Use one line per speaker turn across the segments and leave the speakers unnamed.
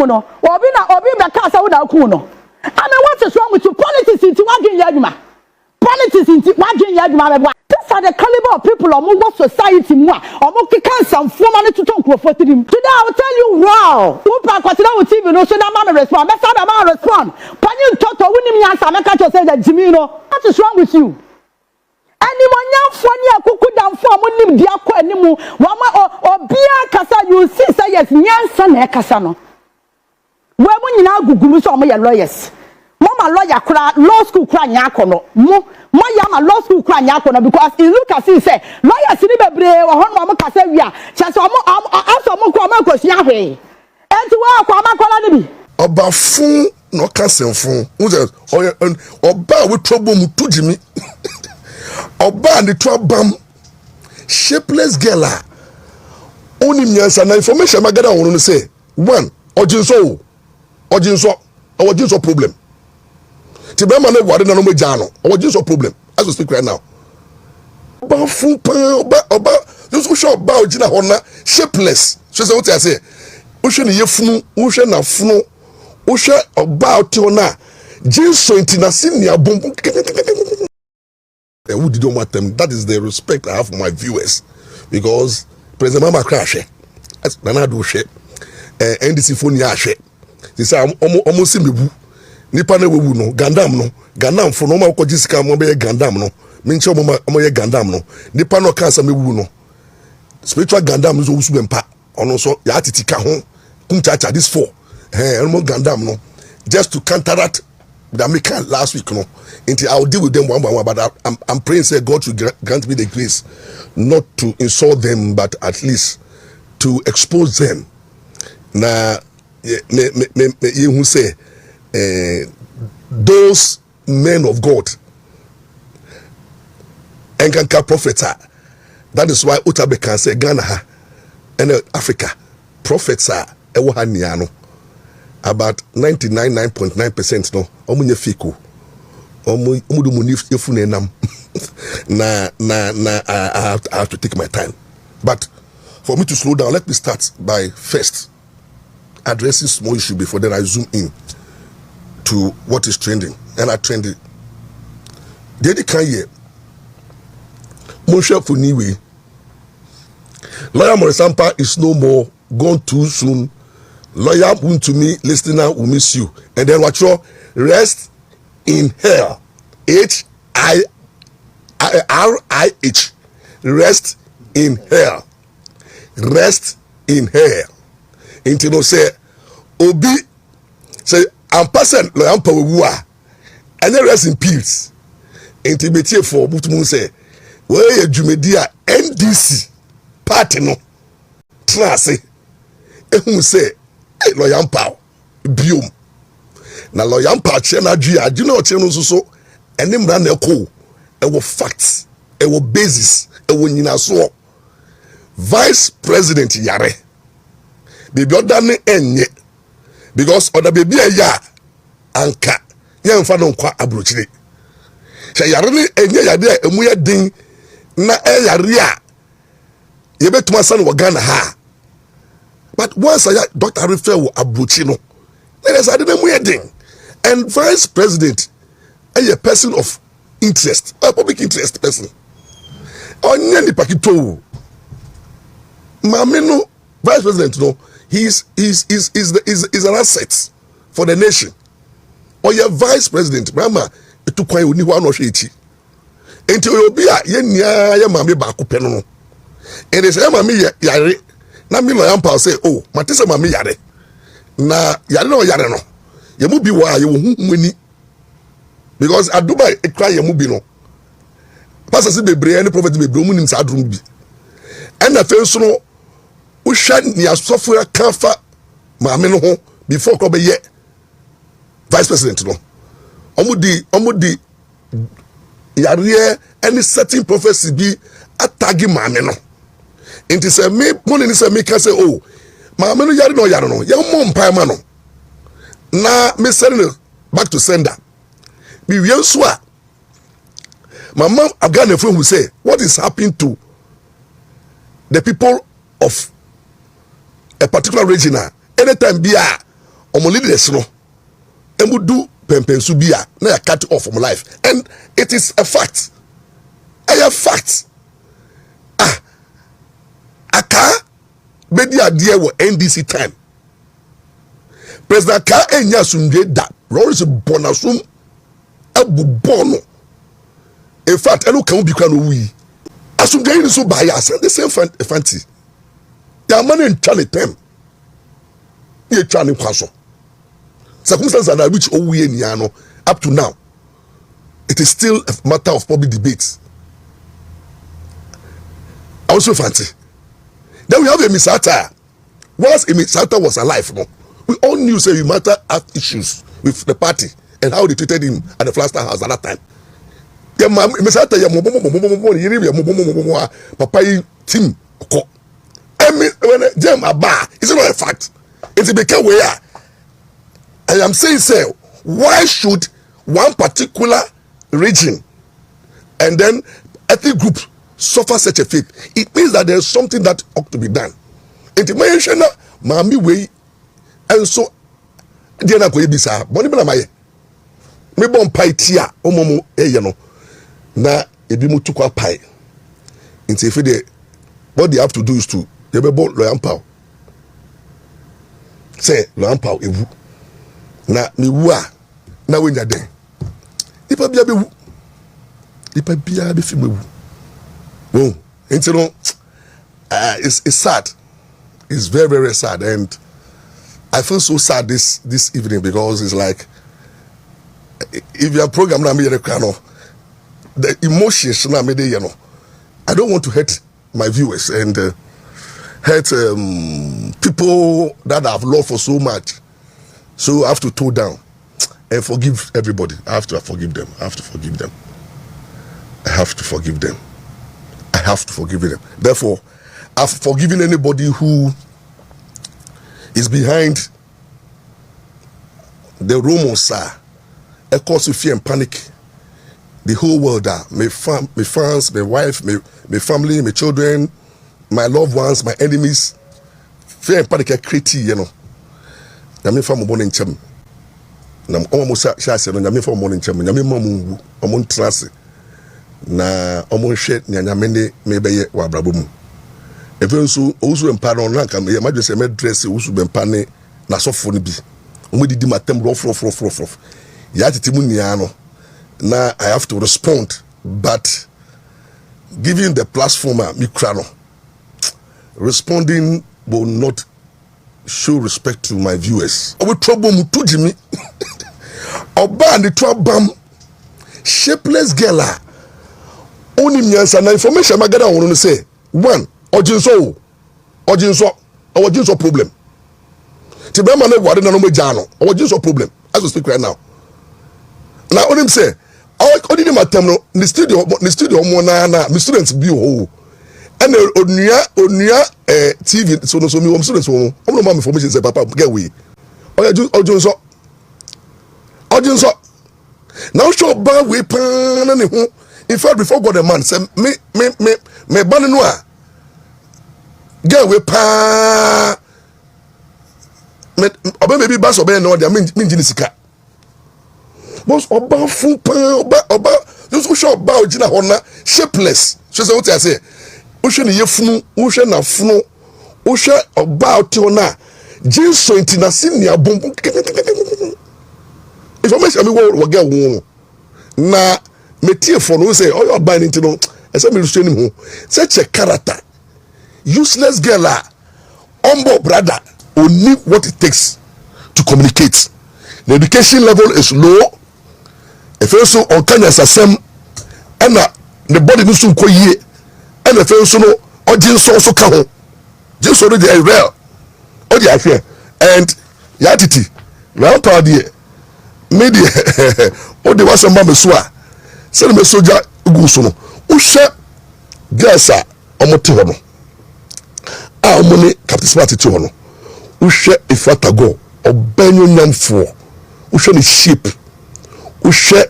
no obi be kasa wo da ku no. I mean, what is wrong with you? Politics into wagin yaduma. Politics into wagin yaduma. These are the caliber of people of Mugo society. Omo can some form money to talk for him. Today I will tell you, wow. Upa consider with TV no so that man respond. That's how the man respond. Can you talk to winning answer? Make us say that Jimmy, what is wrong with you? Anyone young funny a cuckoo down for money diako anymore. Or Bia Casa, you see, say yes, Nyansan Casano. Where when you now Google some of your lawyers. Mama lawyer cry, law school cry yakono. My yama law school cry yakono because he look as he say, lawyers in the brave or home case we are. Just also more question way. And to our Kwama
Oba fun no cancel fun. Oba with trouble TUGYIMI. Oba and the trouble shapeless girl. Only nyansa na information magada wonu say. One, ojinso problem. Tibema no wade na no majano. Ojinso problem. As we speak right now. Oba fun oba just show oba ojina hona shapeless. So say what I say. Ushe ni yefunu, ushe na funu, ushe oba otiona. Jinso intinasi ni abumbu. Who did want them? That is the respect I have for my viewers, because President Mama crash. As Nana do share. NDC phone ya share. They say almost mebu. Nipa na wewu no, Gandam for no ma ko jisika mo be Gandam no. Minche mo ye Gandam no. Nipa no kansa mewu no. Spiritual Gandam is also bempa. Ono so Yaa TiTi ka ho. Kumchacha this four. Mo Gandam no. Just to counteract the American last week no. Until I'll deal with them one by one, but I'm praying say God should grant me the grace not to insult them, but at least to expose them. Na you who say those men of God and can prophets are. That is why Utabe can say Ghana and Africa prophets are about 99.9% no omunye fiku omudu munif yefune nam na I have to take my time. But for me to slow down, let me start by first addressing small issue before then I zoom in to what is trending. And I trended the other kind here. Monshe Funiwe, lawyer MAURICE AMPAW is no more, gone too soon. Lawyer to me, listener will miss you. And then what you rest in hell. HIRIH. Rest in hell. Rest in hell. Until no say Obi say I'm passing Lawyer AMPAW and then rest in peace. Until me for Butumu say where you media NDC party no trance ehun say Lawyer AMPAW biom na Lawyer AMPAW che na dua adi na o che no so enim ra na eko e wo facts e wo basis e wo nyina so vice president yare baby oda ne enye because oda baby ya anka ye mfa no kwa abrochire che yare ne enye yade emu ya din na e yare a ye betuma san wo Ghana ha. But once Dr. Refer will abrochino, there is a wedding. And vice president, a person of interest, a public interest person. Onyani pakito. Mamino, vice president, no, is an asset for the nation. Or your vice president, mama, it took quite only one or eighty. Until you be a yenya mami bakupeno. And they say, mami yare. Na mi Lawyer AMPAW say, oh, matese mami yare. Na yare no yare no. Ye mu bi wa ye wo humani. Because aduba e cry ye mu bi no. Pastor say bebre any prophet bebre mu nim sa adrum bi. And na fe so no wo hwa ni asofo ya kafa mami no ho before ko be ye vice president no. Omudi yare any certain prophecy bi atagi mami no. Inti say me money ni say me can say oh ma me no yare no ye mo mpa ma no na me send back to sender be we so a mama Afghan friend who say what is happening to the people of a particular region anytime be a omo leaders no emu do pempensu bia na ya cut off from life, and it is a fact. A fact. Aka bedi adie wo NDC time. President Ka enya sumdwe da. Lawrence Bonasum abu bono. In fact, elu kan bi kwa no wi. Asumdwe ni so ba ya the same fancy. Ya man in Charlie tem. Ye Charlie kwaso. Circumstances under which owie ni ano up to now, it is still a matter of public debate. Also fancy. Then we have a Misata. Once a Misata was alive, no, we all knew say Misata had issues with the party and how they treated him at the Flaster House at that time. Yeah, Misata, Papa Tim. When Jam Aba, it's not a fact. It's a became where I am saying, say, why should one particular region and then ethnic group suffer such a fate? It means that there is something that ought to be done. Intimation, mami way, and so dear na bisa. Boni bela maye. Me bon pai tia omomo no na ebi mu tukwa pai. Inti if they what they have to do is to they be bon Loyan Pow. Say Loyan Pow ewu. Na mi wu a na wenya den. Ipa bia be wu. Ipa bia be fi me wu. Boom. You know, it's sad. It's very, very sad, and I feel so sad this evening because it's like if you are programmed, the emotions I don't want to hurt my viewers and hurt people that I've loved for so much, so I have to toe down and forgive everybody. I have to forgive them. I have to forgive them. I have to forgive them. I have to forgive them. Therefore, I've forgiven anybody who is behind the rumors, a cause of fear and panic. The whole world, my fans, my wife, my family, my children, my loved ones, my enemies. Fear and panic are creating, you know. I'm from morning chum. I'm almost shassi, and I'm from morning chum. I'm mamu, I'm on transit. Na omo hwe nyanyamene mebeye wa brabom evenso osu empa no nanka me ma dwese me dress osu bempa ne na sofo ne bi omo didi matem rof ya titi mu nia no na I have to respond, but giving the platform me kra no responding will not show respect to my viewers. Obo trouble mu TUGYIMI oba and trouble shapeless girl. Only nyansa na information magada wonu say one ojinso problem ti be ma na wade na no meja no ojinso problem as we speak right now. Now onim say odini matem no the studio mo na my students bi o and onua TV so no so mi students wo no ma information say papa get we ojinso now show ba we pan na ne ho. In fact, before God, the man said, me, banner noir. Get we pa. Maybe bass obey no, they mean Jinisika. Boss oba full oba, those who show about Jina Hona, shapeless. So what I say. Ocean ye funu, ocean na funu, ocean about Tiona. James so intinasin ya boom. Information me will get one. Na me tear for no say, oh, you're buying into no. I said, me restraining him. Such a character, useless girl, humble brother, only what it takes to communicate. The education level is low. If also on Kenya Sasem, and the body needs to go ye, and if also no, or just also come, just already a real, or the affair, and Yaa TiTi, round party, maybe, or the was a mama swa. Send me soldier Gusono. Usha Gasa Omotihono. Our money Captain Smarty to Hono. Usha Ifatago or Benyon Namfo. Usha the sheep. Usha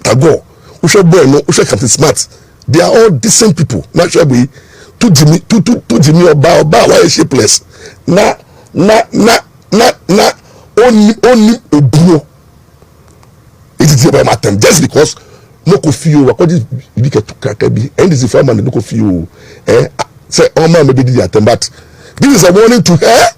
Tago. Usha Bueno. Usha Captain Smart. They are all decent people. Naturally, TUGYIMI or Ba, why shapeless? Na only obuo it is about matem just because no ko fio akodi bi ke tukaka bi and this farmer no ko fio say o ma me be di atem but this is a warning to her